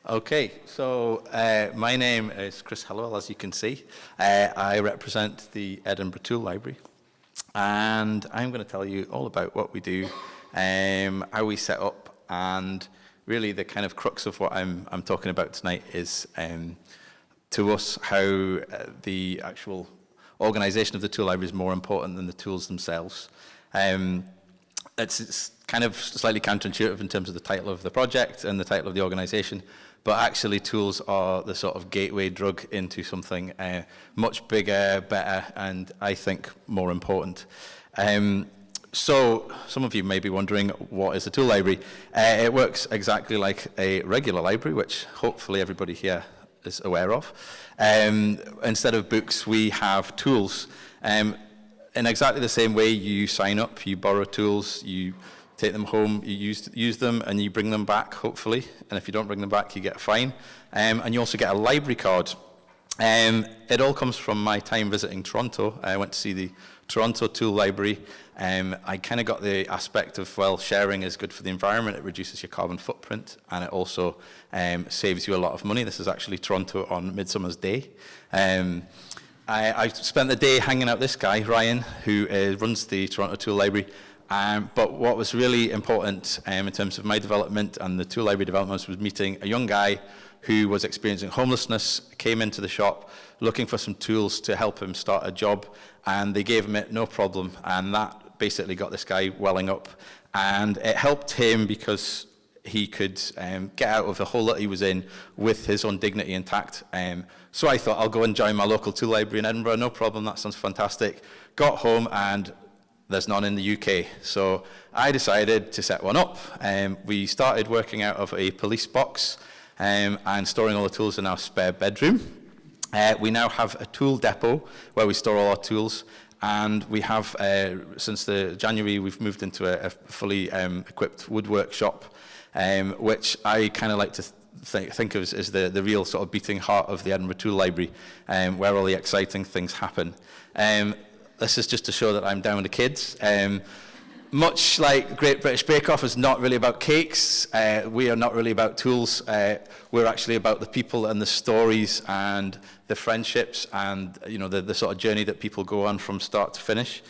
Okay, so my name is Chris Hellawell, as you can see. I represent the Edinburgh Tool Library, and I'm going to tell you all about what we do, how we set up, and really the kind of crux of what I'm talking about tonight is, to us, how the actual organisation of the tool library is more important than the tools themselves. It's kind of slightly counterintuitive in terms of the title of the project and the title of the organisation, but actually tools are the sort of gateway drug into something much bigger, better, and I think more important. So some of you may be wondering, what is a tool library? It works exactly like a regular library, which hopefully everybody here is aware of. Instead of books, we have tools. In exactly the same way you sign up, you borrow tools, you take them home, you use them, and you bring them back, hopefully. And if you don't bring them back, you get a fine. And you also get a library card. It all comes from my time visiting Toronto. I went to see the Toronto Tool Library. I kind of got the aspect of, well, sharing is good for the environment. It reduces your carbon footprint, and it also saves you a lot of money. This is actually Toronto on Midsummer's Day. I spent the day hanging out with this guy, Ryan, who runs the Toronto Tool Library. But what was really important in terms of my development and the tool library development was meeting a young guy who was experiencing homelessness, came into the shop looking for some tools to help him start a job, and they gave him it no problem, and that basically got this guy welling up. And it helped him because he could get out of the hole that he was in with his own dignity intact. So I thought, I'll go and join my local tool library in Edinburgh, no problem, that sounds fantastic. Got home and there's none in the UK. So I decided to set one up. We started working out of a police box and storing all the tools in our spare bedroom. We now have a tool depot where we store all our tools. And we have, since January, we've moved into a fully equipped woodwork shop, which I kind of like to think of as the real sort of beating heart of the Edinburgh Tool Library, where all the exciting things happen. This is just to show that I'm down with the kids. Much like Great British Bake Off is not really about cakes, we are not really about tools. We're actually about the people and the stories and the friendships and the sort of journey that people go on from start to finish.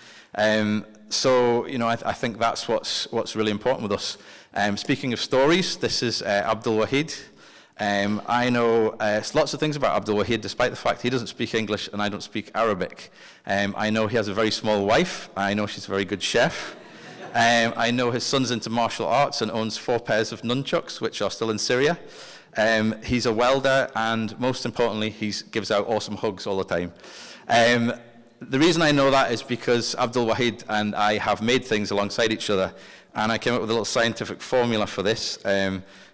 So I think that's what's really important with us. Speaking of stories, this is Abdul Wahid. I know lots of things about Abdul Wahid, despite the fact he doesn't speak English and I don't speak Arabic. I know he has a very small wife. I know she's a very good chef. I know his son's into martial arts and owns 4 pairs of nunchucks, which are still in Syria. He's a welder, and most importantly, he gives out awesome hugs all the time. The reason I know that is because Abdul Wahid and I have made things alongside each other, and I came up with a little scientific formula for this.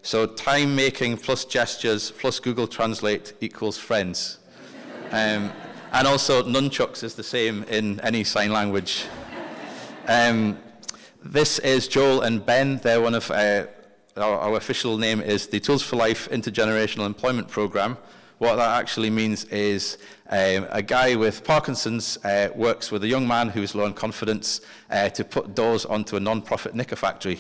So time making plus gestures plus Google Translate equals friends. And also nunchucks is the same in any sign language. This is Joel and Ben. They're one of our official name is the Tools for Life Intergenerational Employment Program. What that actually means is a guy with Parkinson's works with a young man who is low on confidence to put doors onto a non-profit knicker factory.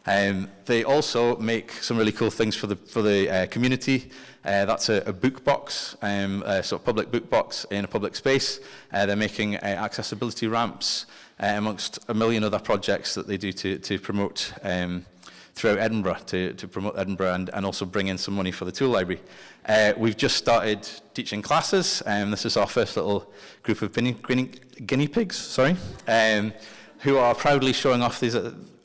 They also make some really cool things for the community. That's a book box, a sort of public book box in a public space. They're making accessibility ramps, amongst a million other projects that they do to promote throughout Edinburgh, to promote Edinburgh and also bring in some money for the tool library. We've just started teaching classes. This is our first little group of guinea pigs, who are proudly showing off these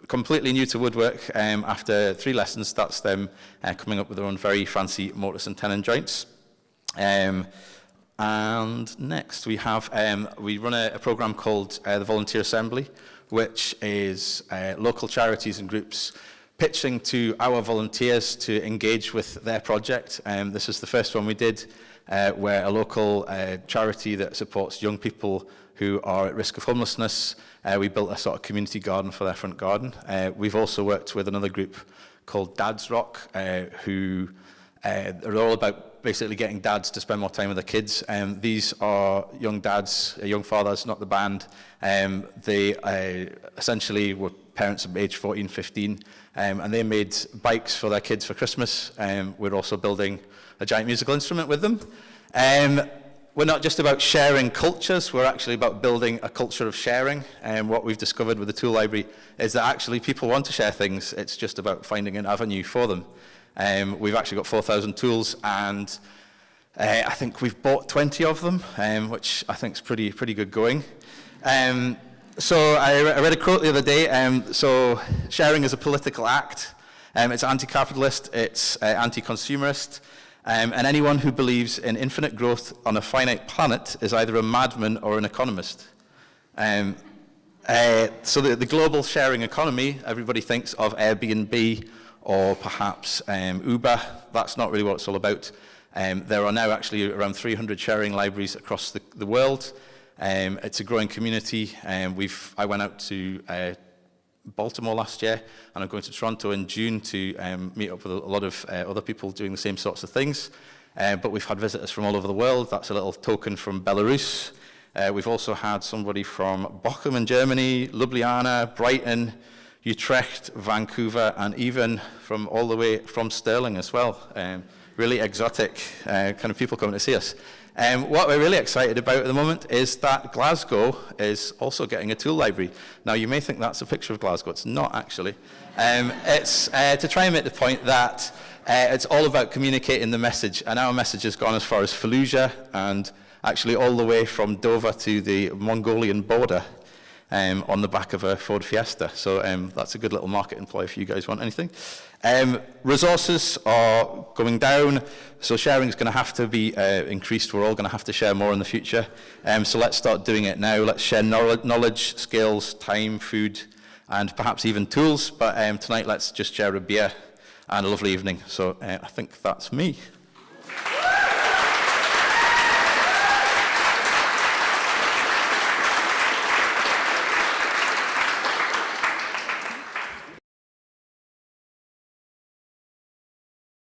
completely new to woodwork. After 3 lessons, that's them coming up with their own very fancy mortise and tenon joints. And next we have, we run a program called the Volunteer Assembly, which is local charities and groups pitching to our volunteers to engage with their project. This is the first one we did, where a local charity that supports young people who are at risk of homelessness, we built a sort of community garden for their front garden. We've also worked with another group called Dad's Rock, who are all about basically getting dads to spend more time with their kids. These are young dads, young fathers, not the band. They essentially were parents of age 14, 15, and they made bikes for their kids for Christmas. We're also building a giant musical instrument with them. We're not just about sharing cultures, we're actually about building a culture of sharing. And what we've discovered with the tool library is that actually people want to share things, it's just about finding an avenue for them. We've actually got 4,000 tools, and I think we've bought 20 of them, which I think is pretty good going. So I read a quote the other day, so sharing is a political act, it's anti-capitalist, it's anti-consumerist, and anyone who believes in infinite growth on a finite planet is either a madman or an economist. So the global sharing economy, everybody thinks of Airbnb or perhaps Uber. That's not really what it's all about. There are now actually around 300 sharing libraries across the world. It's a growing community. I went out to Baltimore last year, and I'm going to Toronto in June to meet up with a lot of other people doing the same sorts of things. But we've had visitors from all over the world. That's a little token from Belarus. We've also had somebody from Bochum in Germany, Ljubljana, Brighton, Utrecht, Vancouver, and even from all the way from Stirling as well. Really exotic kind of people coming to see us. What we're really excited about at the moment is that Glasgow is also getting a tool library. Now, you may think that's a picture of Glasgow. It's not, actually. It's to try and make the point that it's all about communicating the message, and our message has gone as far as Fallujah and actually all the way from Dover to the Mongolian border on the back of a Ford Fiesta. So that's a good little marketing ploy if you guys want anything. Resources are going down, so sharing is going to have to be increased. We're all going to have to share more in the future. So let's start doing it now. Let's share knowledge, skills, time, food, and perhaps even tools. But tonight, let's just share a beer and a lovely evening. So I think that's me.